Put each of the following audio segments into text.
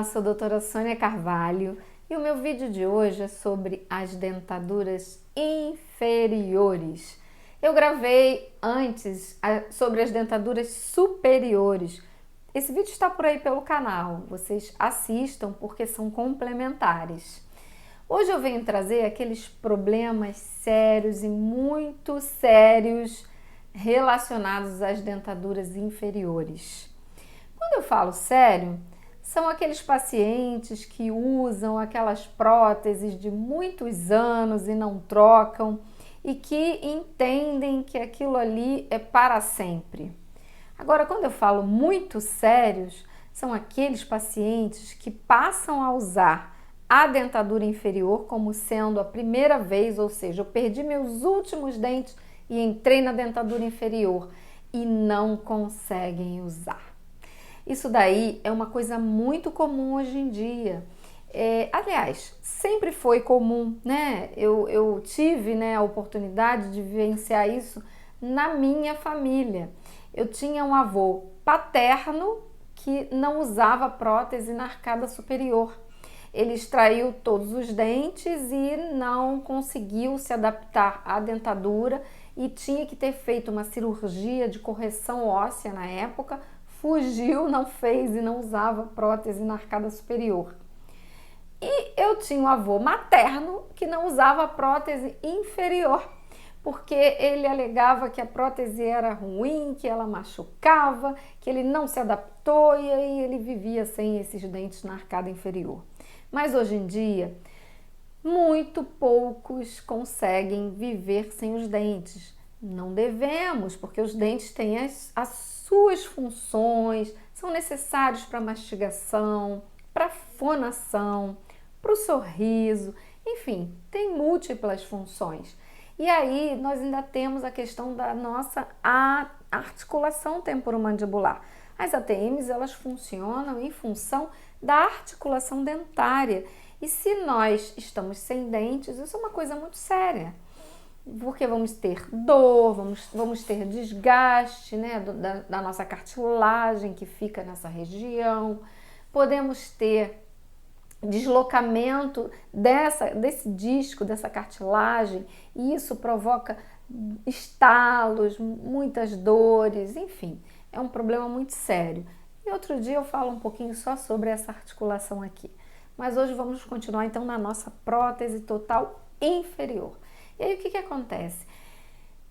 sou a doutora Sônia Carvalho e o meu vídeo de hoje é sobre as dentaduras inferiores. Eu gravei antes sobre as dentaduras superiores. Esse vídeo está por aí pelo canal, vocês assistam porque são complementares. Hoje eu venho trazer aqueles problemas sérios e muito sérios relacionados às dentaduras inferiores. Quando eu falo sério, são aqueles pacientes que usam aquelas próteses de muitos anos e não trocam e que entendem que aquilo ali é para sempre. Agora, quando eu falo muito sérios, são aqueles pacientes que passam a usar a dentadura inferior como sendo a primeira vez, ou seja, eu perdi meus últimos dentes e entrei na dentadura inferior e não conseguem usar. Isso daí é uma coisa muito comum hoje em dia. Aliás, sempre foi comum, né? Eu tive, né, a oportunidade de vivenciar isso na minha família. Eu tinha um avô paterno que não usava prótese na arcada superior. Ele extraiu todos os dentes e não conseguiu se adaptar à dentadura e tinha que ter feito uma cirurgia de correção óssea na época. Fugiu, não fez e não usava prótese na arcada superior. E eu tinha um avô materno que não usava prótese inferior, porque ele alegava que a prótese era ruim, que ela machucava, que ele não se adaptou e aí ele vivia sem esses dentes na arcada inferior. Mas hoje em dia, muito poucos conseguem viver sem os dentes. Não devemos, porque os dentes têm as suas funções, são necessários para mastigação, para fonação, para o sorriso, enfim, tem múltiplas funções. E aí nós ainda temos a questão da nossa articulação temporomandibular. As ATMs, elas funcionam em função da articulação dentária. E se nós estamos sem dentes, isso é uma coisa muito séria. Porque vamos ter dor, vamos ter desgaste, né, da nossa cartilagem que fica nessa região, podemos ter deslocamento desse disco, dessa cartilagem, e isso provoca estalos, muitas dores, enfim, é um problema muito sério. E outro dia eu falo um pouquinho só sobre essa articulação aqui, mas hoje vamos continuar então na nossa prótese total inferior. E aí o que acontece?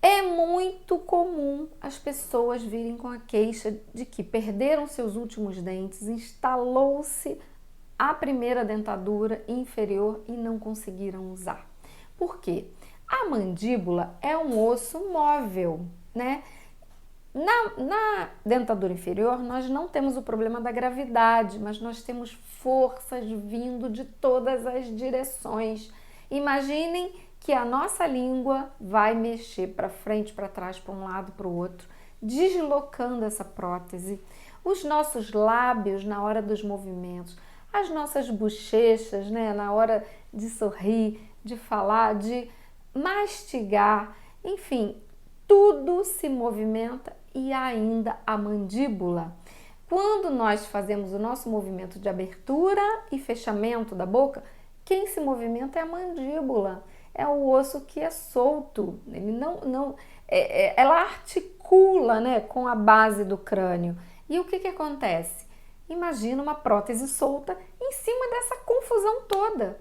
É muito comum as pessoas virem com a queixa de que perderam seus últimos dentes, instalou-se a primeira dentadura inferior e não conseguiram usar. Por quê? A mandíbula é um osso móvel, né? Na dentadura inferior, nós não temos o problema da gravidade, mas nós temos forças vindo de todas as direções. Imaginem que a nossa língua vai mexer para frente, para trás, para um lado, para o outro, deslocando essa prótese. Os nossos lábios na hora dos movimentos, as nossas bochechas, né, na hora de sorrir, de falar, de mastigar, enfim, tudo se movimenta e ainda a mandíbula. Quando nós fazemos o nosso movimento de abertura e fechamento da boca, quem se movimenta é a mandíbula. É o osso que é solto, ele ela articula, né, com a base do crânio. E o que acontece? Imagina uma prótese solta em cima dessa confusão toda.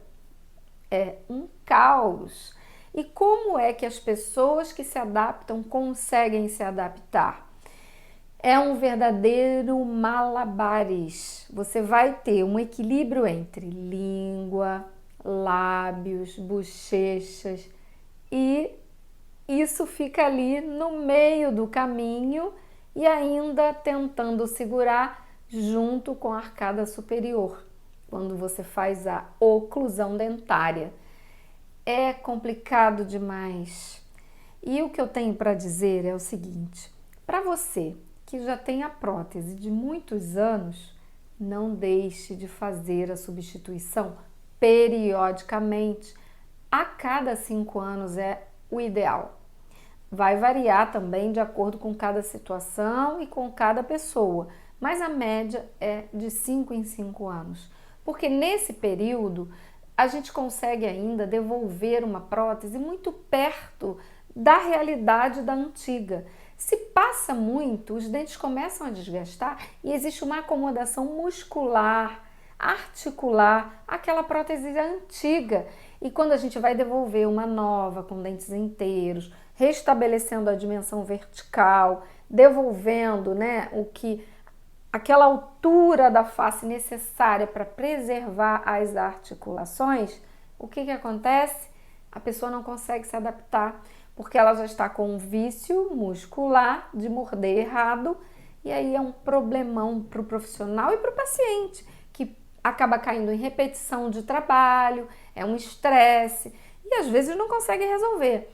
É um caos. E como é que as pessoas que se adaptam conseguem se adaptar? É um verdadeiro malabares. Você vai ter um equilíbrio entre língua, lábios, bochechas e isso fica ali no meio do caminho e ainda tentando segurar junto com a arcada superior, quando você faz a oclusão dentária. É complicado demais. E o que eu tenho para dizer é o seguinte: para você que já tem a prótese de muitos anos, não deixe de fazer a substituição periodicamente. A cada 5 anos é o ideal. Vai variar também de acordo com cada situação e com cada pessoa, mas a média é de 5 em 5 anos. porque nesse período a gente consegue ainda devolver uma prótese muito perto da realidade da antiga. Se passa muito, os dentes começam a desgastar e existe uma acomodação muscular, articular, aquela prótese antiga. E quando a gente vai devolver uma nova, com dentes inteiros, restabelecendo a dimensão vertical, devolvendo, né, aquela altura da face necessária para preservar as articulações, o que acontece? A pessoa não consegue se adaptar, porque ela já está com um vício muscular de morder errado, e aí é um problemão para o profissional e para o paciente, que acaba caindo em repetição de trabalho, é um estresse, e às vezes não consegue resolver.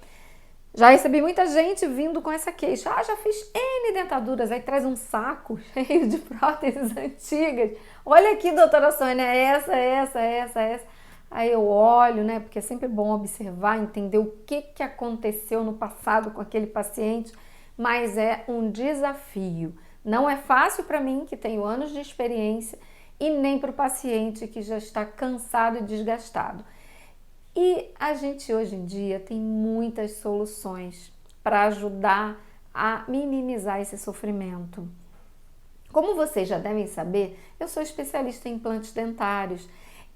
Já recebi muita gente vindo com essa queixa. Já fiz N dentaduras, aí traz um saco cheio de próteses antigas. Olha aqui, doutora Sônia, essa. Aí eu olho, né, porque é sempre bom observar, entender o que aconteceu no passado com aquele paciente, mas é um desafio. Não é fácil para mim, que tenho anos de experiência, e nem para o paciente que já está cansado e desgastado. E a gente hoje em dia tem muitas soluções para ajudar a minimizar esse sofrimento. Como vocês já devem saber, eu sou especialista em implantes dentários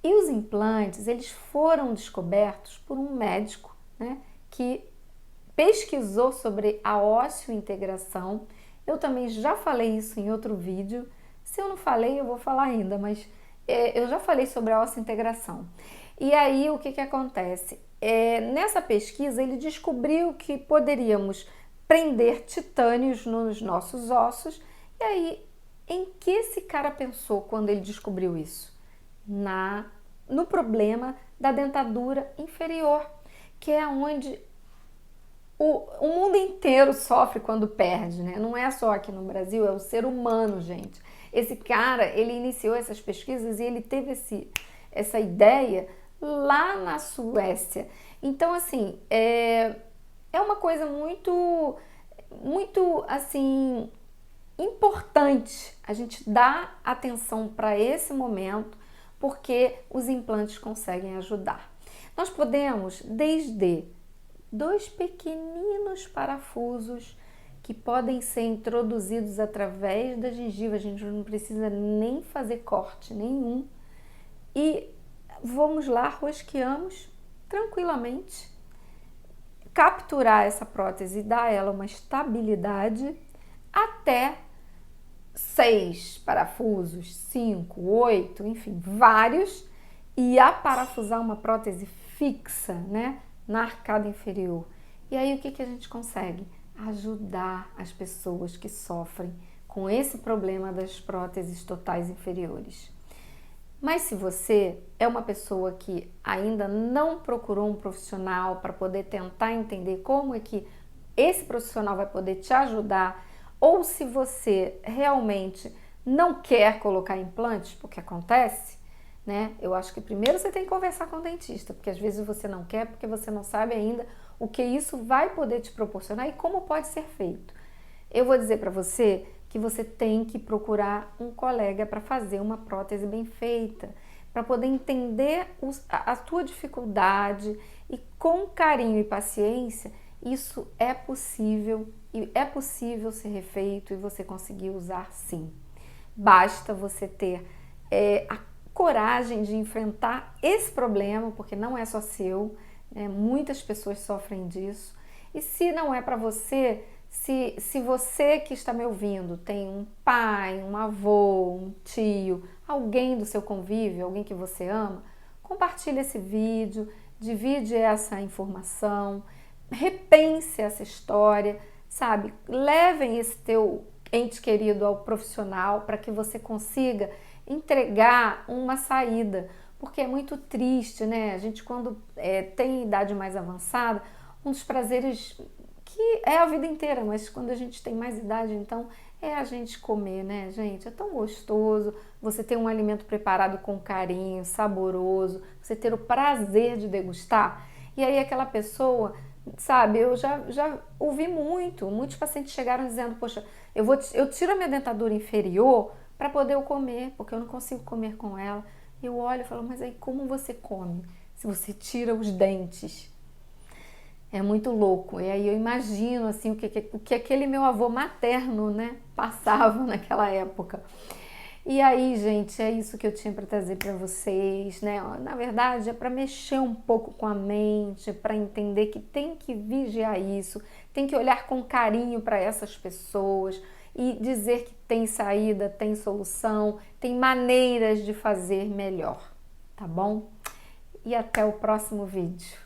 e os implantes, eles foram descobertos por um médico, né, que pesquisou sobre a ósseo-integração. Eu também já falei isso em outro vídeo. Se eu não falei, eu vou falar ainda, mas eu já falei sobre a ósseo-integração. E aí, o que acontece? Nessa pesquisa, ele descobriu que poderíamos prender titânios nos nossos ossos. E aí, em que esse cara pensou quando ele descobriu isso? No problema da dentadura inferior, que é onde o mundo inteiro sofre quando perde, né? Não é só aqui no Brasil, é o ser humano, gente. Esse cara, ele iniciou essas pesquisas e ele teve essa ideia lá na Suécia. Então, assim, é uma coisa muito, assim, importante a gente dar atenção para esse momento, porque os implantes conseguem ajudar. Nós podemos, desde 2 pequeninos parafusos que podem ser introduzidos através da gengiva, a gente não precisa nem fazer corte nenhum, e vamos lá, rosqueamos tranquilamente, capturar essa prótese e dar a ela uma estabilidade até 6 parafusos, 5, 8, enfim, vários, e aparafusar uma prótese fixa, né, na arcada inferior. E aí o que a gente consegue? Ajudar as pessoas que sofrem com esse problema das próteses totais inferiores. Mas se você é uma pessoa que ainda não procurou um profissional para poder tentar entender como é que esse profissional vai poder te ajudar, ou se você realmente não quer colocar implantes, porque acontece, né? Eu acho que primeiro você tem que conversar com o dentista, porque às vezes você não quer, porque você não sabe ainda o que isso vai poder te proporcionar e como pode ser feito. Eu vou dizer para você que você tem que procurar um colega para fazer uma prótese bem feita, para poder entender a tua dificuldade, e com carinho e paciência, isso é possível, e é possível ser refeito e você conseguir usar sim. Basta você ter a coragem de enfrentar esse problema, porque não é só seu, né? Muitas pessoas sofrem disso. E se não é para você, se você que está me ouvindo tem um pai, um avô, um tio, alguém do seu convívio, alguém que você ama, compartilhe esse vídeo, divide essa informação, repense essa história, sabe? Levem esse teu ente querido ao profissional para que você consiga entregar uma saída, porque é muito triste, né? A gente, quando tem idade mais avançada, um dos prazeres que é a vida inteira, mas quando a gente tem mais idade, então é a gente comer, né, gente? É tão gostoso você ter um alimento preparado com carinho, saboroso, você ter o prazer de degustar. E aí aquela pessoa, sabe, eu já ouvi muitos pacientes chegaram dizendo, poxa, eu tiro a minha dentadura inferior para poder eu comer, porque eu não consigo comer com ela. Eu olho e falo, mas aí como você come? Se você tira os dentes. É muito louco. E aí eu imagino assim o que aquele meu avô materno, né, passava naquela época. E aí, gente, é isso que eu tinha para trazer para vocês, né? Na verdade, é para mexer um pouco com a mente, para entender que tem que vigiar isso, tem que olhar com carinho para essas pessoas e dizer que tem saída, tem solução, tem maneiras de fazer melhor, tá bom? E até o próximo vídeo.